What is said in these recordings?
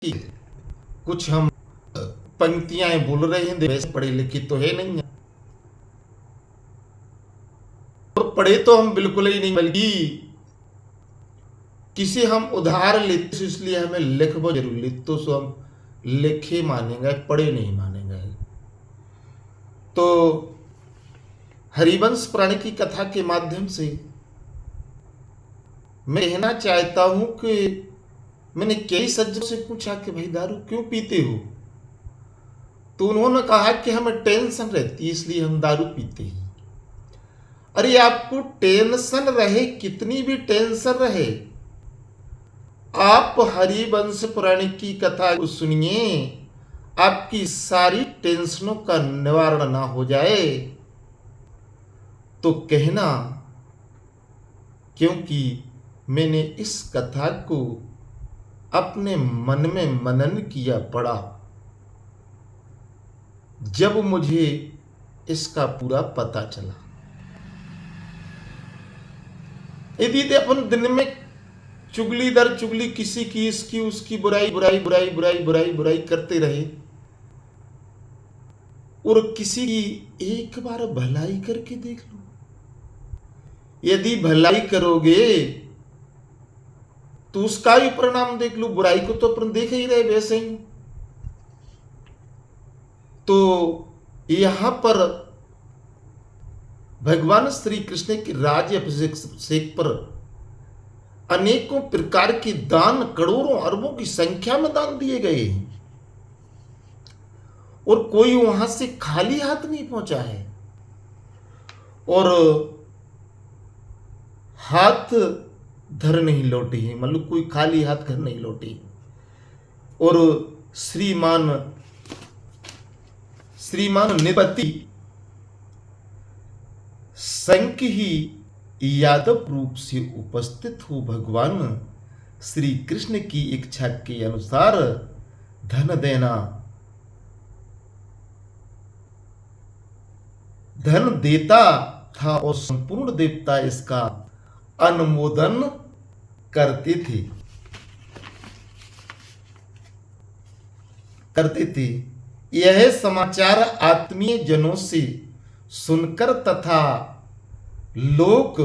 कि कुछ हम पंक्तियां बोल रहे हैं, वैसे पढ़े लिखे तो है नहीं है, और पढ़े तो हम बिल्कुल ही नहीं, बल्कि किसी हम उधार लेते, इसलिए हमें लिखबो जरूर, लिख तो सो हम लिखे मानेंगे, पढ़े नहीं मानेंगे। तो हरिवंश पुराण की कथा के माध्यम से मैं कहना चाहता हूं कि मैंने कई सज्जनों से पूछा कि भाई दारू क्यों पीते हो, तो उन्होंने कहा कि हमें टेंशन रहती है इसलिए हम दारू पीते हैं। अरे आपको टेंशन रहे, कितनी भी टेंशन रहे, आप हरिवंश पुराण की कथा को सुनिए, आपकी सारी टेंशनों का निवारण ना हो जाए तो कहना, क्योंकि मैंने इस कथा को अपने मन में मनन किया, पढ़ा, जब मुझे इसका पूरा पता चला। यदि अपन दिन में चुगली दर चुगली, किसी की इसकी उसकी बुराई बुराई बुराई बुराई बुराई बुराई करते रहे, और किसी की एक बार भलाई करके देख लो, यदि भलाई करोगे तो उसका भी परिणाम देख लो, बुराई को तो अपन देख ही रहे वैसे ही। तो यहां पर भगवान श्री कृष्ण की राज्य अभिषेक पर अनेकों प्रकार के दान, करोड़ों अरबों की संख्या में दान दिए गए हैं, और कोई वहां से खाली हाथ नहीं पहुंचा है, और हाथ धर नहीं लौटे हैं, मतलब कोई खाली हाथ घर नहीं लौटे। और श्रीमान निपति संख ही यादव रूप से उपस्थित हो भगवान श्री कृष्ण की इच्छा के अनुसार धन देना, धन देता था, और संपूर्ण देवता इसका अनुमोदन करते थे। यह समाचार आत्मीय जनों से सुनकर तथा लोक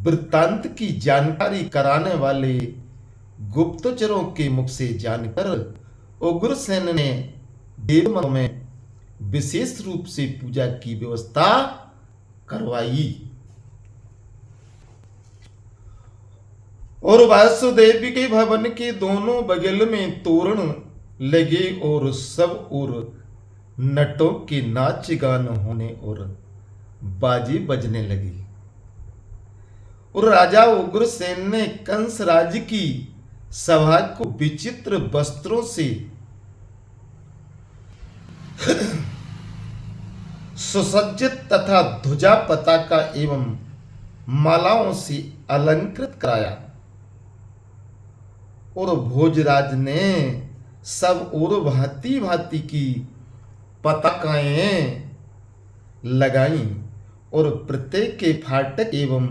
वृत्तांत की जानकारी कराने वाले गुप्तचरों के मुख से जानकर उग्रसेन ने देवमंदिर में विशेष रूप से पूजा की व्यवस्था करवाई, और वासुदेव के भवन के दोनों बगल में तोरण लगे, और सब और नटों के नाच गान होने और बाजे बजने लगी। और राजा उग्रसेन ने कंस राज की सभा को विचित्र वस्त्रों से सुसज्जित तथा ध्वजा पताका एवं मालाओं से अलंकृत कराया, और भोजराज ने सब और भांति भांति की पताकाएं लगाई, और प्रत्येक के फाटक एवं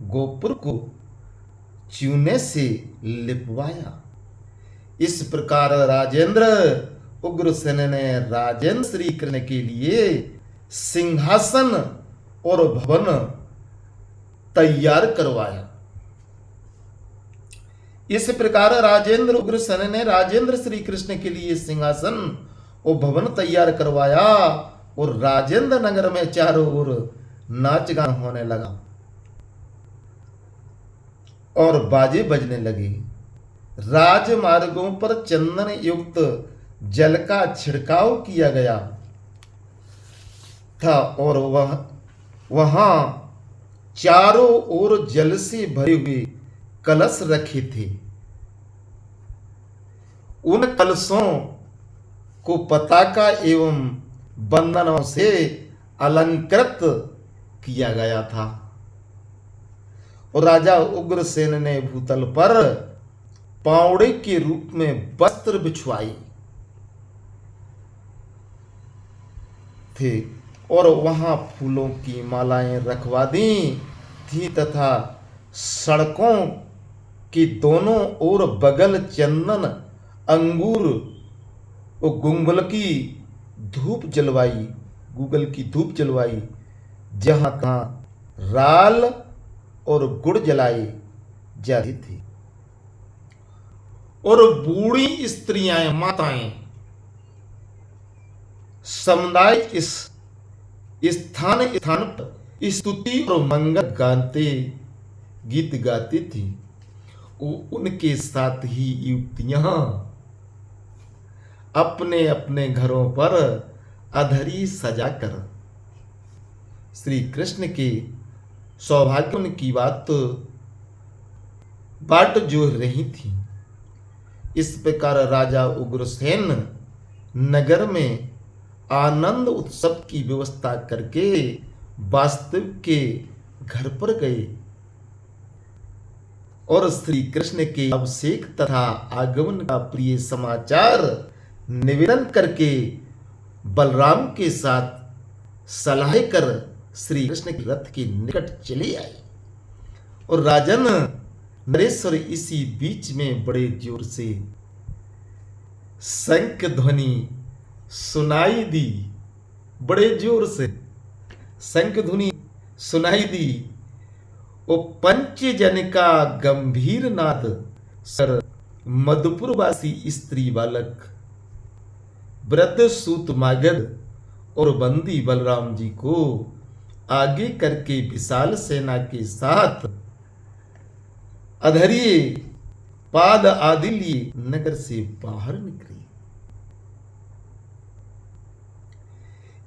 गोपुर को चूने से लिपवाया। इस प्रकार राजेंद्र उग्रसेन ने राजेंद्र श्री कृष्ण के लिए सिंहासन और भवन तैयार करवाया। इस प्रकार राजेंद्र उग्रसेन ने राजेंद्र श्री कृष्ण के लिए सिंहासन और भवन तैयार करवाया, और राजेंद्र नगर में चारों ओर नाच गान होने लगा और बाजे बजने लगे। राजमार्गों पर चंदन युक्त जल का छिड़काव किया गया था, और वहां चारों ओर जल से भरे हुए कलश रखे थे। उन कलशों को पताका एवं बंधनों से अलंकृत किया गया था, और राजा उग्रसेन ने भूतल पर पावड़े के रूप में वस्त्र बिछवाए थे, और वहां फूलों की मालाएं रखवा दी थी, तथा सड़कों की दोनों ओर बगल चंदन अंगूर और गुंगल की धूप जलवाई, गूगल की धूप जलवाई, जहां तहां राल और गुड़ जलाई जाती थी। और बूढ़ी स्त्रियां, माताएं समुदाय इस स्थान स्थान पर स्तुति और मंगल गाते गीत गाती थी। उनके साथ ही युवतियां अपने अपने घरों पर अधरी सजाकर श्री कृष्ण के सौभाग्य की बाट जो रही थी। इस प्रकार राजा उग्रसेन नगर में आनंद उत्सव की व्यवस्था करके वास्तव के घर पर गए और श्री कृष्ण के अभिषेक तथा आगमन का प्रिय समाचार निवेदन करके बलराम के साथ सलाह कर श्री कृष्ण के रथ के निकट चले आए। और राजन नरेश्वर इसी बीच में बड़े जोर से शंख ध्वनि सुनाई दी, बड़े जोर से शंख ध्वनि सुनाई दी। वो पंचजन का गंभीर नाद सर मधुपुरवासी स्त्री बालक वृद्ध सूत मागध और बंदी बलराम जी को आगे करके विशाल सेना के साथ अधरिए पाद आदि लिए नगर से बाहर निकले।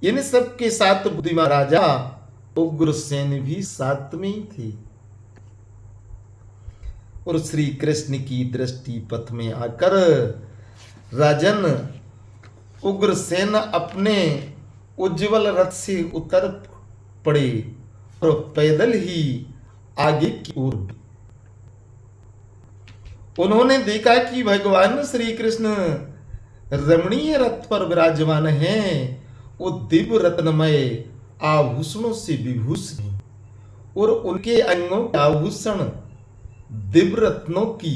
इन सब के साथ बुद्धिमान राजा उग्रसेन भी साथ में ही थे। और श्री कृष्ण की दृष्टि पथ में आकर राजन उग्रसेन अपने उज्जवल रथ से उतर पड़े और पैदल ही आगे की ओर। उन्होंने देखा कि भगवान श्री कृष्ण रमणीय रथ पर विराजमान हैं। वो दिव्य रत्नमय आभूषणों से विभूषित हैं और उनके अंगों के आभूषण दिव्य रत्नों की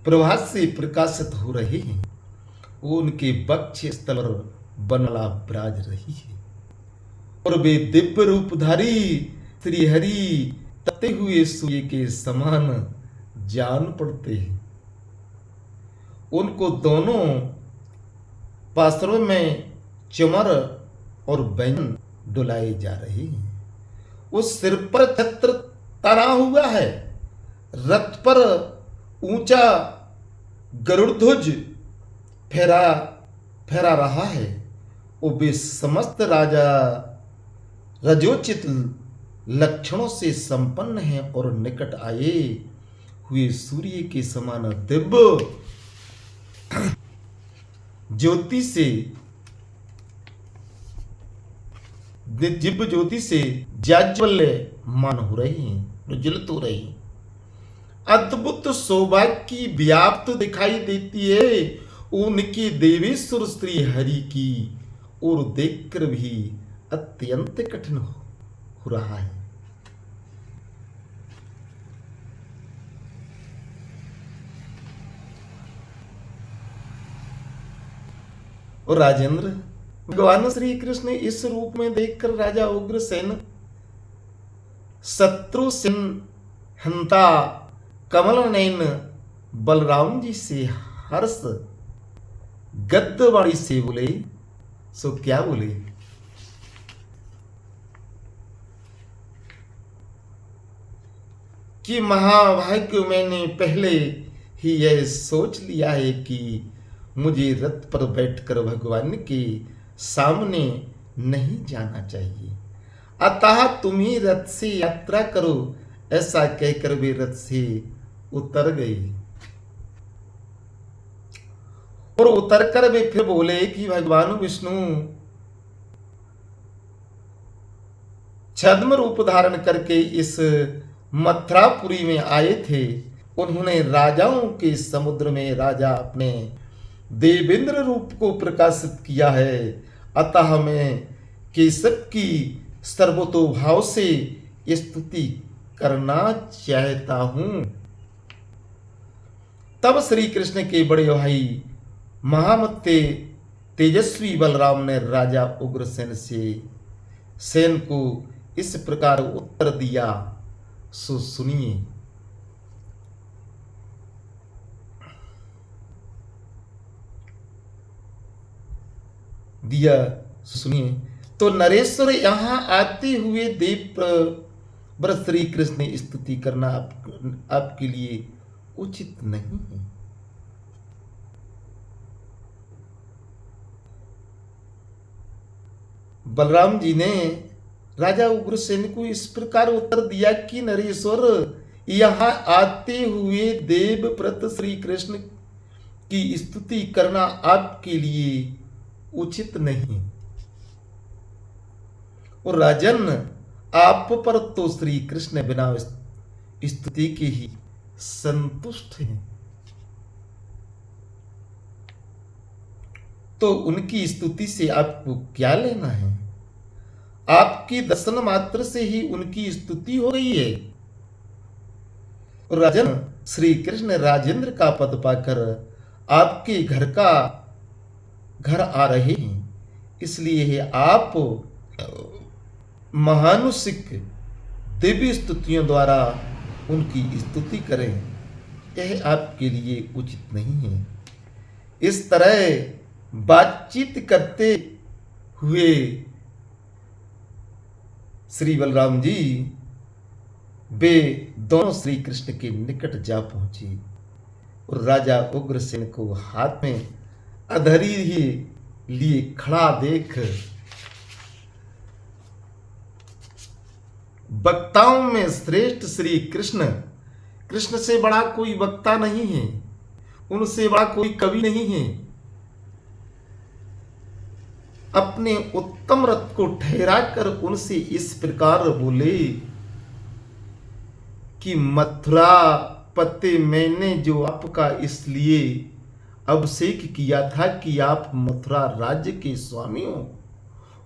प्रभा से प्रकाशित हो रहे हैं। वो उनके वक्ष स्थल पर बनला विराज रही है और वे दिव्य रूपधारी श्री हरि तपते हुए सूर्य के समान जान पड़ते हैं। उनको दोनों पार्श्व में चमर और बैंगन डुलाए जा रहे हैं। उस सिर पर छत्र तना हुआ है, रथ पर ऊंचा गरुड़ ध्वज फहरा रहा है। वो वे समस्त राजा रजोचित लक्षणों से संपन्न हैं और निकट आए हुए सूर्य के समान दिव्य ज्योति से जाज्वल्यमान हो रहे हैं, प्रज्वलित हो रहे हैं। अद्भुत सौभाग्य की व्याप्त दिखाई देती है उनकी देवेश्वर श्री हरि की ओर देखकर भी अत्यंत कठिन हो रहा है। और राजेंद्र, भगवान श्री कृष्ण इस रूप में देखकर राजा उग्रसेन शत्रु हंता कमल नयन बलराम जी से हर्ष गद्यवाणी से बोले। सो क्या बोले? कि महाभाग्य, मैंने पहले ही यह सोच लिया है कि मुझे रथ पर बैठकर भगवान के सामने नहीं जाना चाहिए, अतः तुम ही रथ से यात्रा करो। ऐसा कहकर वे रथ से उतर गए और उतरकर वे फिर बोले कि भगवान विष्णु छद्म रूप धारण करके इस मथुरापुरी में आए थे। उन्होंने राजाओं के समुद्र में राजा अपने देवेंद्र रूप को प्रकाशित किया है, अतः मैं केशव की सर्वतोभाव से स्तुति करना चाहता हूं। तब श्री कृष्ण के बड़े भाई महामते तेजस्वी बलराम ने राजा उग्रसेन से सेन को इस प्रकार उत्तर दिया, सो सुनिए। दिया सुनिए। तो नरेश्वर यहां आते हुए देव पर श्री कृष्ण की स्तुति करना आपके लिए उचित नहीं है। बलराम जी ने राजा उग्रसेन को इस प्रकार उत्तर दिया कि नरेश्वर, यहां आते हुए देवव्रत श्री कृष्ण की स्तुति करना आपके लिए उचित नहीं। और राजन, आप पर तो श्री कृष्ण बिना स्तुति के ही संतुष्ट हैं, तो उनकी स्तुति से आपको क्या लेना है? आपकी दर्शन मात्र से ही उनकी स्तुति हो गई है। राजन, श्री कृष्ण राजेंद्र का पद पाकर आपके घर आ रहे हैं, इसलिए आप महानुषिक दिव्य स्तुतियों द्वारा उनकी स्तुति करें, यह आपके लिए उचित नहीं है। इस तरह बातचीत करते हुए श्री बलराम जी वे दोनों श्री कृष्ण के निकट जा पहुंचे और राजा उग्रसेन को हाथ में अधरी ही लिए खड़ा देख वक्ताओं में श्रेष्ठ श्री कृष्ण, कृष्ण से बड़ा कोई वक्ता नहीं है, उनसे बड़ा कोई कवि नहीं है, अपने उत्तम रथ को ठहराकर उनसे इस प्रकार बोले कि मथुरा पते मैंने जो आपका इसलिए अभिषेक किया था कि आप मथुरा राज्य के स्वामी हो,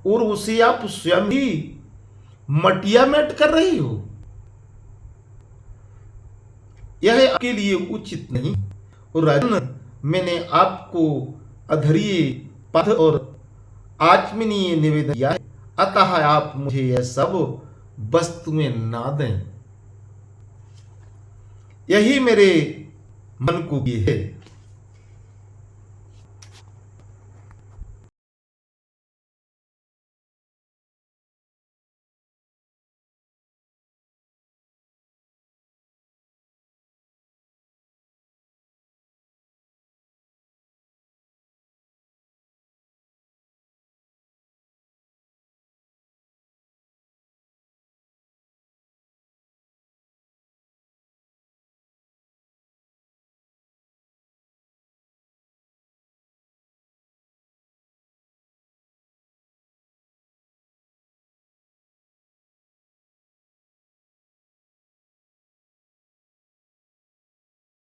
और उसे आप स्वयं ही मटिया मेट कर रही हो, यह आपके लिए उचित नहीं। और राजन, मैंने आपको अधरीय पद और आचमनीय निवेदन किया है, अतः आप मुझे यह सब वस्तुएं ना दें, यही मेरे मन को भी है।